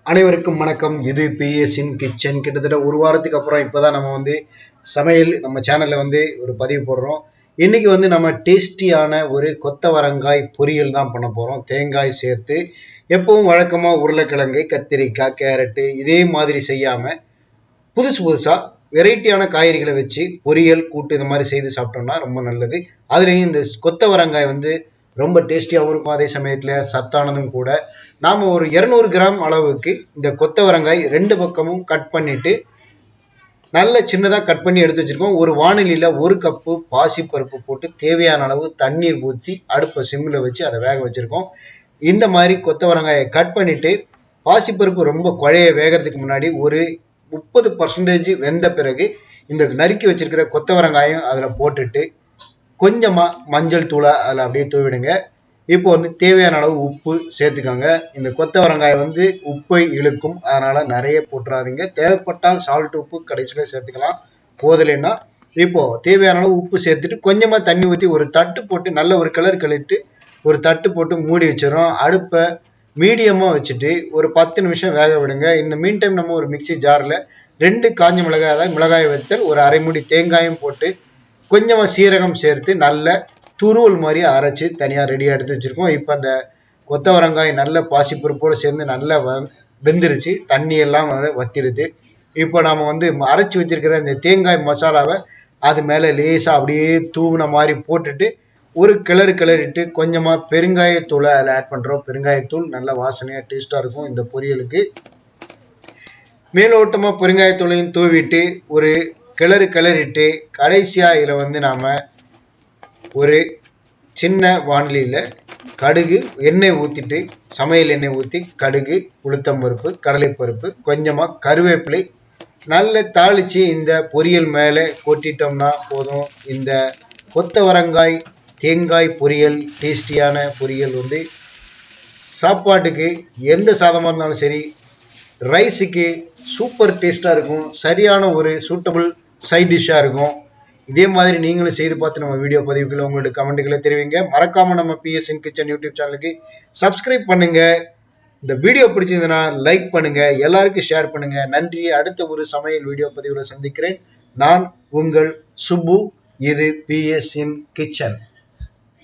அனைவருக்கும் வணக்கம். இது பிஎஸ்இன் கிச்சன். கிட்டத்தட்ட ஒரு வாரத்துக்கு அப்புறம் இப்போதான் நம்ம சமையல் நம்ம சேனல்ல ஒரு பதிவு போடுறோம். இன்னைக்கு நம்ம டேஸ்டியான ஒரு கொத்தவரங்காய் பொரியல் தான் பண்ண போறோம். தேங்காய் சேர்த்து எப்பவும் வழக்கமா உருளைக்கிழங்கு, கத்திரிக்காய், கேரட்டு இதே மாதிரி செய்யாம புதுசா வெரைட்டியான காய்கறிகளை வச்சு பொரியல், கூட்டு இந்த மாதிரி செய்து சாப்பிட்டோம்னா ரொம்ப நல்லது. அதுலேயும் இந்த கொத்தவரங்காய் ரொம்ப டேஸ்டியாகவும் இருக்கும், அதே சமயத்தில் சத்தானதும் கூட. நாம் ஒரு 200 கிராம் அளவுக்கு இந்த கொத்தவரங்காய் ரெண்டு பக்கமும் கட் பண்ணிட்டு நல்ல சின்னதாக கட் பண்ணி எடுத்து வச்சிருக்கோம். ஒரு வானிலையில் 1 கப்பு பாசிப்பருப்பு போட்டு தேவையான அளவு தண்ணீர் ஊற்றி அடுப்பை சிம்மில் வச்சு அதை வேக வச்சிருக்கோம். இந்த மாதிரி கொத்தவரங்காயை கட் பண்ணிட்டு பாசிப்பருப்பு ரொம்ப குழைய வேகிறதுக்கு முன்னாடி ஒரு 30% வெந்த பிறகு இந்த நறுக்கி வச்சிருக்கிற கொத்தவரங்காயும் அதில் போட்டுட்டு கொஞ்சமா மஞ்சள் தூளை அதில் அப்படியே தூவிடுங்க. இப்போ தேவையான அளவு உப்பு சேர்த்துக்கோங்க. இந்த கொத்தவரங்காய் உப்பை இழுக்கும், அதனால நிறைய போட்டுறாதீங்க. தேவைப்பட்டால் சால்ட் உப்பு கடைசியில் சேர்த்துக்கலாம், போதலைன்னா இப்போ தேவையான அளவு உப்பு சேர்த்துட்டு கொஞ்சமா தண்ணி ஊற்றி ஒரு தட்டு போட்டு நல்ல ஒரு கிளறிட்டு ஒரு தட்டு போட்டு மூடி வச்சிடறோம். அடுப்பை மீடியமா வச்சுட்டு ஒரு 10 நிமிஷம் வேக விடுங்க. இந்த மீன் டைம் நம்ம ஒரு மிக்சி ஜாரில் 2 காஞ்ச மிளகாய், அதாவது மிளகாய் வத்தல், ஒரு அரை மூடி தேங்காயும் போட்டு கொஞ்சமா சீரகம் சேர்த்து நல்ல துருவல் மாதிரி அரைச்சு தனியாக ரெடியாக எடுத்து வச்சிருக்கோம். இப்போ அந்த கொத்தவரங்காய் நல்ல பாசிப்பருப்போடு சேர்ந்து நல்லா வெந்துருச்சு, தண்ணி எல்லாம் வத்திடுது. இப்போ நாம அரைச்சி வச்சிருக்கிற இந்த தேங்காய் மசாலாவை அது மேலே லேசாக அப்படியே தூவின மாதிரி போட்டுட்டு ஒரு கிளறிட்டு கொஞ்சமா பெருங்காயத்தூளை அதில் ஆட் பண்றோம். பெருங்காயத்தூள் நல்ல வாசனையா டேஸ்டா இருக்கும் இந்த பொரியலுக்கு. மேலோட்டமா பெருங்காயத்தூளையும் தூவிட்டு ஒரு கிளறிட்டு கடைசியா இதில் நாம ஒரு சின்ன வானிலையில கடுகு எண்ணெய் ஊற்றிட்டு, சமையல் எண்ணெய் ஊற்றி கடுகு, உளுத்தம்பருப்பு, கடலைப்பருப்பு, கொஞ்சமா கருவேப்பிலை நல்ல தாளிச்சு இந்த பொரியல் மேலே கொட்டிட்டோம்னா போதும். இந்த கொத்தவரங்காய் தேங்காய் பொரியல், டேஸ்டியான பொரியல் சாப்பாட்டுக்கு எந்த சாதமாக இருந்தாலும் சரி, ரைஸுக்கு சூப்பர் டேஸ்டாக இருக்கும். சரியான ஒரு சூட்டபிள் சைட் டிஷ்ஷாக இருக்கும். இதே மாதிரி நீங்களும் செய்து பார்த்து நம்ம வீடியோ பதிவுகளை உங்களுடைய கமெண்ட்டுகளை தெரிவிங்க. மறக்காம நம்ம பிஎஸ்இன் கிச்சன் யூடியூப் சேனலுக்கு சப்ஸ்கிரைப் பண்ணுங்க. இந்த வீடியோ பிடிச்சிருந்ததுன்னா லைக் பண்ணுங்க, எல்லாருக்கும் ஷேர் பண்ணுங்க. நன்றி. அடுத்த ஒரு சமையல் வீடியோ பதிவில் சந்திக்கிறேன். நான் உங்கள் சுப்பு. இது பிஎஸ்இன் கிச்சன்.